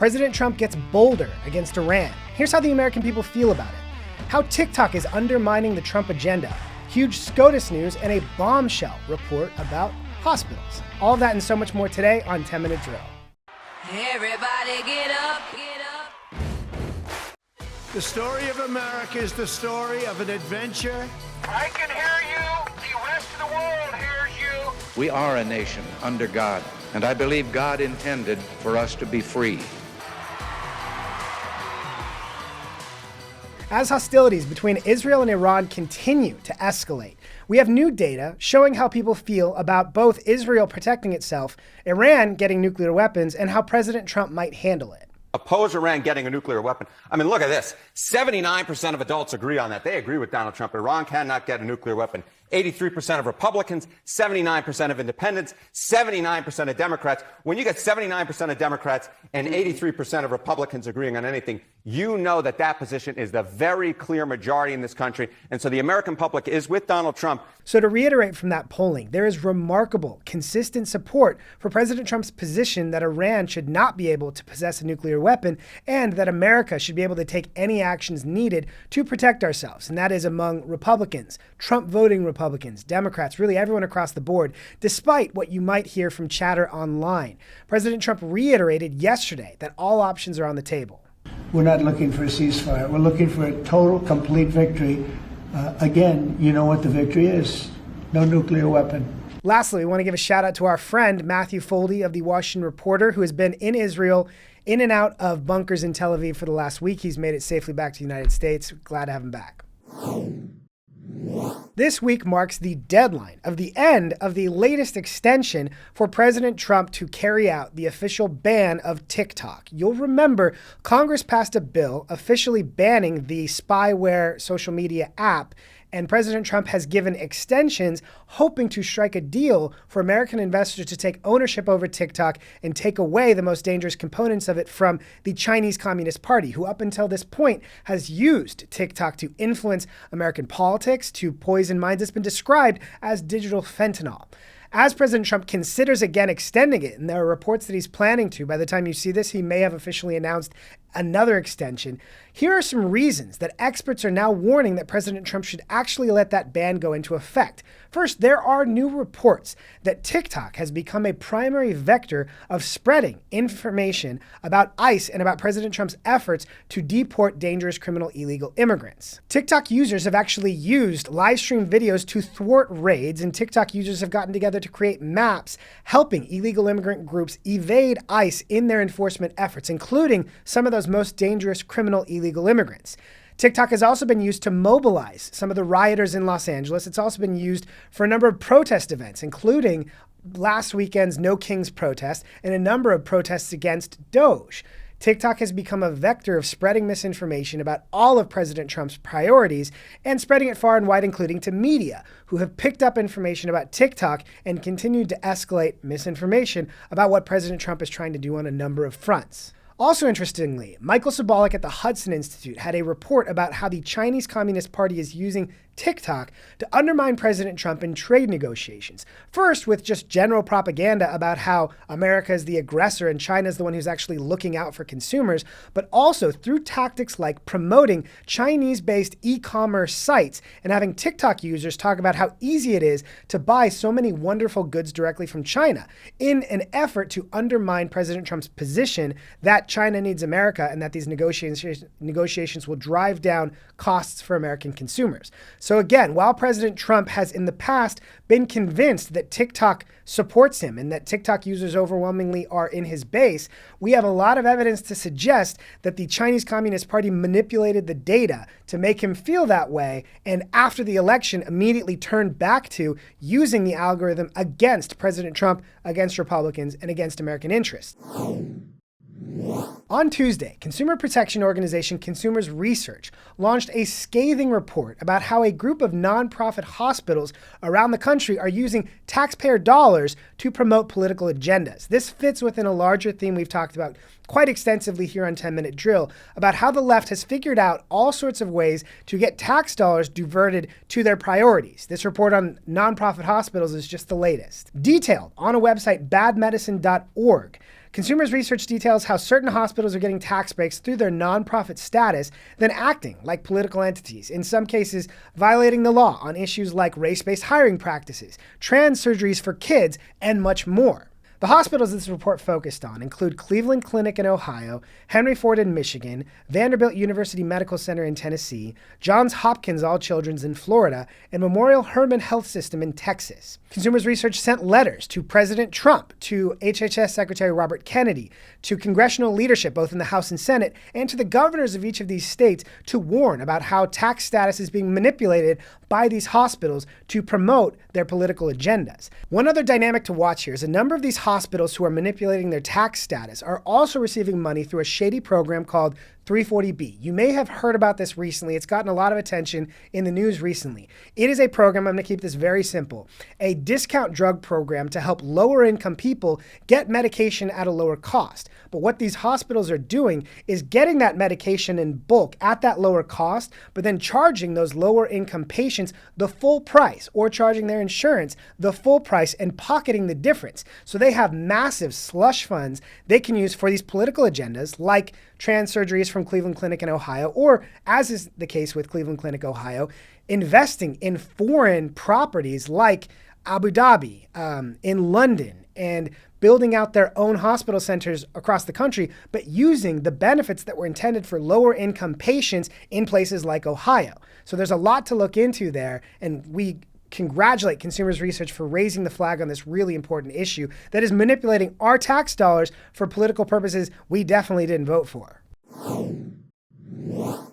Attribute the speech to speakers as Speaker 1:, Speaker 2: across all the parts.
Speaker 1: President Trump gets bolder against Iran. Here's how the American people feel about it. How TikTok is undermining the Trump agenda. Huge SCOTUS news and a bombshell report about hospitals. All of that and so much more today on 10-Minute Drill.
Speaker 2: Everybody get up, get up.
Speaker 3: The story of America is the story of an adventure.
Speaker 4: I can hear you. The rest of the world hears you.
Speaker 5: We are a nation under God, and I believe God intended for us to be free.
Speaker 1: As hostilities between Israel and Iran continue to escalate, we have new data showing how people feel about both Israel protecting itself, Iran getting nuclear weapons, and how President Trump might handle it.
Speaker 6: Oppose Iran getting a nuclear weapon. I mean, look at this. 79% of adults agree on that. They agree with Donald Trump. Iran cannot get a nuclear weapon. 83% of Republicans, 79% of independents, 79% of Democrats. When you get 79% of Democrats and 83% of Republicans agreeing on anything, you know that that position is the very clear majority in this country. And so the American public is with Donald Trump.
Speaker 1: So to reiterate from that polling, there is remarkable, consistent support for President Trump's position that Iran should not be able to possess a nuclear weapon and that America should be able to take any actions needed to protect ourselves. And that is among Republicans, Trump voting Republicans, Democrats, really everyone across the board, despite what you might hear from chatter online. President Trump reiterated yesterday that all options are on the table.
Speaker 7: We're not looking for a ceasefire. We're looking for a total, complete victory. Again, you know what the victory is. No nuclear weapon.
Speaker 1: Lastly, we want to give a shout out to our friend Matthew Foldy of the Washington Reporter, who has been in Israel, in and out of bunkers in Tel Aviv for the last week. He's made it safely back to the United States. Glad to have him back. This week marks the deadline of the end of the latest extension for President Trump to carry out the official ban of TikTok. You'll remember Congress passed a bill officially banning the spyware social media app, and President Trump has given extensions hoping to strike a deal for American investors to take ownership over TikTok and take away the most dangerous components of it from the Chinese Communist Party, who up until this point has used TikTok to influence American politics, to poison minds. It's been described as digital fentanyl. As President Trump considers again extending it, and there are reports that he's planning to, by the time you see this, he may have officially announced another extension. Here are some reasons that experts are now warning that President Trump should actually let that ban go into effect. First, there are new reports that TikTok has become a primary vector of spreading information about ICE and about President Trump's efforts to deport dangerous criminal illegal immigrants. TikTok users have actually used live stream videos to thwart raids, and TikTok users have gotten together to create maps helping illegal immigrant groups evade ICE in their enforcement efforts, including some of those most dangerous criminal illegal immigrants. TikTok has also been used to mobilize some of the rioters in Los Angeles. It's also been used for a number of protest events, including last weekend's No Kings protest and a number of protests against Doge. TikTok has become a vector of spreading misinformation about all of President Trump's priorities and spreading it far and wide, including to media, who have picked up information about TikTok and continued to escalate misinformation about what President Trump is trying to do on a number of fronts. Also interestingly, Michael Sobolik at the Hudson Institute had a report about how the Chinese Communist Party is using TikTok to undermine President Trump in trade negotiations. First, with just general propaganda about how America is the aggressor and China is the one who's actually looking out for consumers, but also through tactics like promoting Chinese-based e-commerce sites and having TikTok users talk about how easy it is to buy so many wonderful goods directly from China in an effort to undermine President Trump's position that China needs America and that these negotiations will drive down costs for American consumers. So again, while President Trump has in the past been convinced that TikTok supports him and that TikTok users overwhelmingly are in his base, we have a lot of evidence to suggest that the Chinese Communist Party manipulated the data to make him feel that way, and after the election immediately turned back to using the algorithm against President Trump, against Republicans, and against American interests. On Tuesday, consumer protection organization Consumers Research launched a scathing report about how a group of nonprofit hospitals around the country are using taxpayer dollars to promote political agendas. This fits within a larger theme we've talked about quite extensively here on 10-Minute Drill about how the left has figured out all sorts of ways to get tax dollars diverted to their priorities. This report on nonprofit hospitals is just the latest. Detailed on a website, badmedicine.org, Consumers Research details how certain hospitals are getting tax breaks through their nonprofit status, then acting like political entities, in some cases violating the law on issues like race-based hiring practices, trans surgeries for kids, and much more. The hospitals this report focused on include Cleveland Clinic in Ohio, Henry Ford in Michigan, Vanderbilt University Medical Center in Tennessee, Johns Hopkins All Children's in Florida, and Memorial Hermann Health System in Texas. Consumers Research sent letters to President Trump, to HHS Secretary Robert Kennedy, to congressional leadership both in the House and Senate, and to the governors of each of these states to warn about how tax status is being manipulated by these hospitals to promote their political agendas. One other dynamic to watch here is a number of these hospitals who are manipulating their tax status are also receiving money through a shady program called 340B. You may have heard about this recently. It's gotten a lot of attention in the news recently. It is a program, I'm going to keep this very simple, a discount drug program to help lower income people get medication at a lower cost. But what these hospitals are doing is getting that medication in bulk at that lower cost, but then charging those lower income patients the full price, or charging their insurance the full price and pocketing the difference. So they have massive slush funds they can use for these political agendas like trans surgeries from Cleveland Clinic in Ohio, or as is the case with Cleveland Clinic Ohio, investing in foreign properties like Abu Dhabi, in London, and building out their own hospital centers across the country, but using the benefits that were intended for lower income patients in places like Ohio. So there's a lot to look into there, and we congratulate Consumers Research for raising the flag on this really important issue that is manipulating our tax dollars for political purposes we definitely didn't vote for.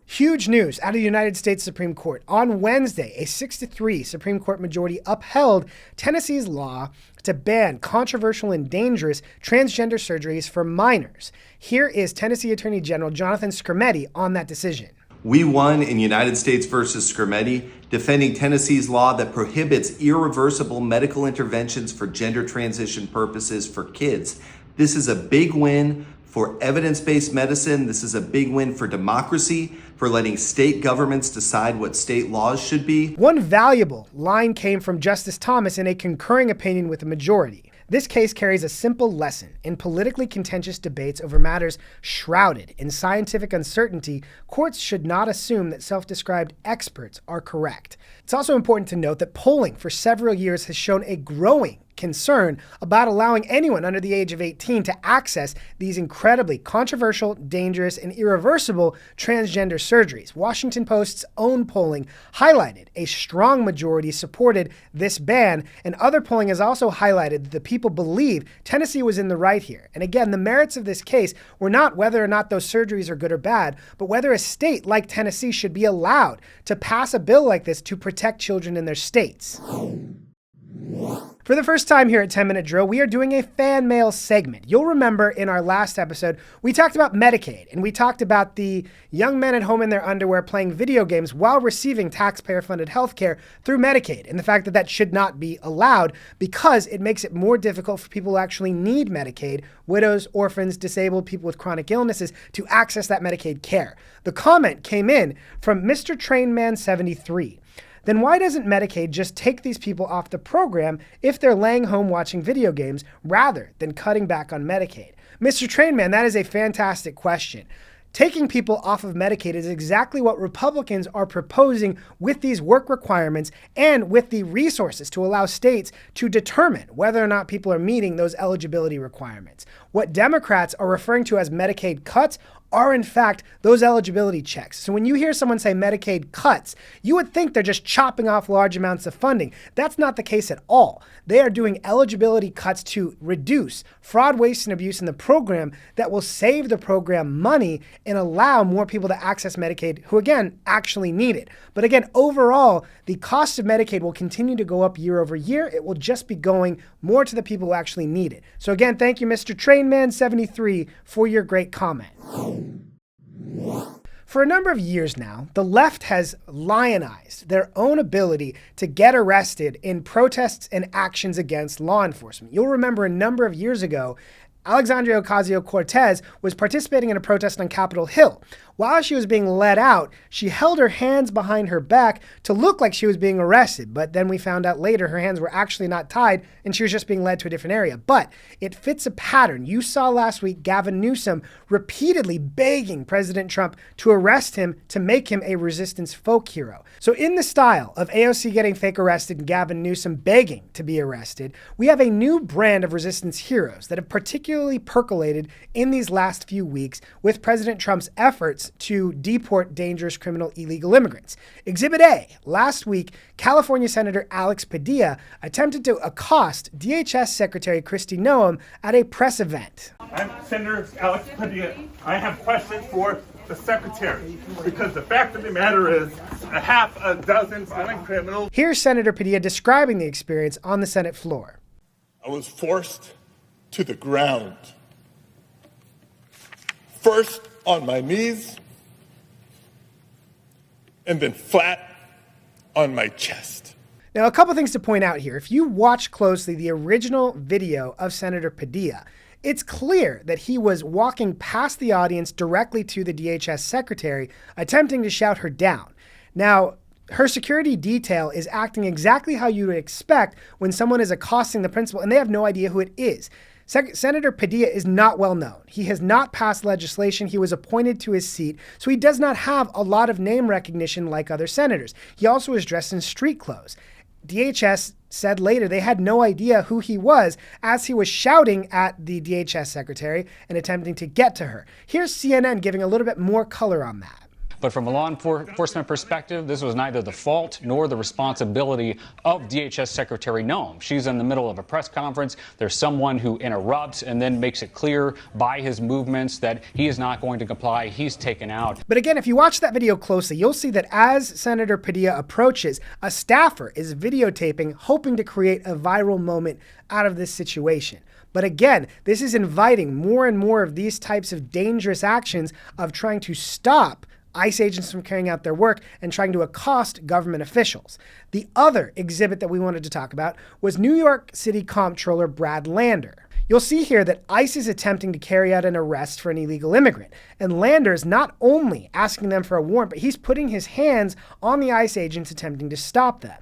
Speaker 1: Huge news out of the United States Supreme Court. On Wednesday, a 6-3 Supreme Court majority upheld Tennessee's law to ban controversial and dangerous transgender surgeries for minors. Here is Tennessee Attorney General Jonathan Skrmetti on that decision.
Speaker 8: We won in United States versus Skrmetti, defending Tennessee's law that prohibits irreversible medical interventions for gender transition purposes for kids. This is a big win for evidence-based medicine. This is a big win for democracy, for letting state governments decide what state laws should be.
Speaker 1: One valuable line came from Justice Thomas in a concurring opinion with the majority. This case carries a simple lesson. In politically contentious debates over matters shrouded in scientific uncertainty, courts should not assume that self-described experts are correct. It's also important to note that polling for several years has shown a growing concern about allowing anyone under the age of 18 to access these incredibly controversial, dangerous, and irreversible transgender surgeries. Washington Post's own polling highlighted a strong majority supported this ban, and other polling has also highlighted that the people believe Tennessee was in the right here. And again, the merits of this case were not whether or not those surgeries are good or bad, but whether a state like Tennessee should be allowed to pass a bill like this to protect children in their states. For the first time here at 10 Minute Drill, we are doing a fan mail segment. You'll remember in our last episode, we talked about Medicaid, and we talked about the young men at home in their underwear playing video games while receiving taxpayer-funded healthcare through Medicaid, and the fact that that should not be allowed because it makes it more difficult for people who actually need Medicaid, widows, orphans, disabled, people with chronic illnesses, to access that Medicaid care. The comment came in from Mr. Trainman 73. Then why doesn't Medicaid just take these people off the program if they're laying home watching video games rather than cutting back on Medicaid? Mr. Trainman, that is a fantastic question. Taking people off of Medicaid is exactly what Republicans are proposing with these work requirements and with the resources to allow states to determine whether or not people are meeting those eligibility requirements. What Democrats are referring to as Medicaid cuts are in fact those eligibility checks. So when you hear someone say Medicaid cuts, you would think they're just chopping off large amounts of funding. That's not the case at all. They are doing eligibility cuts to reduce fraud, waste, and abuse in the program that will save the program money and allow more people to access Medicaid who, again, actually need it. But again, overall, the cost of Medicaid will continue to go up year over year. It will just be going more to the people who actually need it. So again, thank you, Mr. Trainman73, for your great comment. For a number of years now, the left has lionized their own ability to get arrested in protests and actions against law enforcement. You'll remember a number of years ago, Alexandria Ocasio-Cortez was participating in a protest on Capitol Hill. While she was being led out, she held her hands behind her back to look like she was being arrested, but then we found out later her hands were actually not tied and she was just being led to a different area. But it fits a pattern. You saw last week Gavin Newsom repeatedly begging President Trump to arrest him to make him a resistance folk hero. So in the style of AOC getting fake arrested and Gavin Newsom begging to be arrested, we have a new brand of resistance heroes that have particularly percolated in these last few weeks with President Trump's efforts to deport dangerous criminal illegal immigrants. Exhibit A, last week, California Senator Alex Padilla attempted to accost DHS Secretary Kristi Noem at a press event.
Speaker 9: I'm Senator Alex Padilla. I have questions for the Secretary, because the fact of the matter is a half a dozen violent criminals.
Speaker 1: Here's Senator Padilla describing the experience on the Senate floor.
Speaker 10: I was forced to the ground. First on my knees, and then flat on my chest.
Speaker 1: Now, a couple things to point out here. If you watch closely the original video of Senator Padilla, it's clear that he was walking past the audience directly to the DHS secretary, attempting to shout her down. Now, her security detail is acting exactly how you would expect when someone is accosting the principal and they have no idea who it is. Senator Padilla is not well known. He has not passed legislation. He was appointed to his seat, so he does not have a lot of name recognition like other senators. He also was dressed in street clothes. DHS said later they had no idea who he was as he was shouting at the DHS secretary and attempting to get to her. Here's CNN giving a little bit more color on that.
Speaker 11: But from a law enforcement perspective, this was neither the fault nor the responsibility of DHS Secretary Noem. She's in the middle of a press conference. There's someone who interrupts and then makes it clear by his movements that he is not going to comply. He's taken out.
Speaker 1: But again, if you watch that video closely, you'll see that as Senator Padilla approaches, a staffer is videotaping, hoping to create a viral moment out of this situation. But again, this is inviting more and more of these types of dangerous actions of trying to stop ICE agents from carrying out their work and trying to accost government officials. The other exhibit that we wanted to talk about was New York City Comptroller Brad Lander. You'll see here that ICE is attempting to carry out an arrest for an illegal immigrant. And Lander is not only asking them for a warrant, but he's putting his hands on the ICE agents attempting to stop them.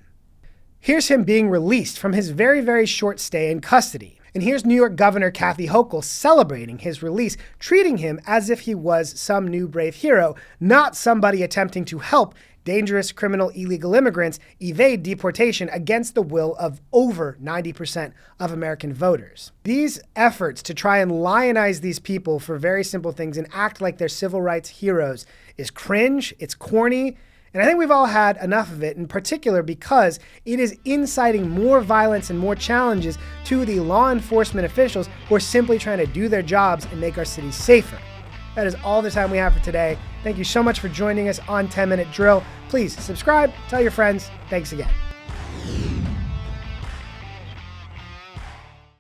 Speaker 1: Here's him being released from his very, very short stay in custody. And here's New York Governor Kathy Hochul celebrating his release, treating him as if he was some new brave hero, not somebody attempting to help dangerous criminal illegal immigrants evade deportation against the will of over 90% of American voters. These efforts to try and lionize these people for very simple things and act like they're civil rights heroes is cringe, it's corny, and I think we've all had enough of it, in particular because it is inciting more violence and more challenges to the law enforcement officials who are simply trying to do their jobs and make our cities safer. That is all the time we have for today. Thank you so much for joining us on 10 Minute Drill. Please subscribe, tell your friends. Thanks again.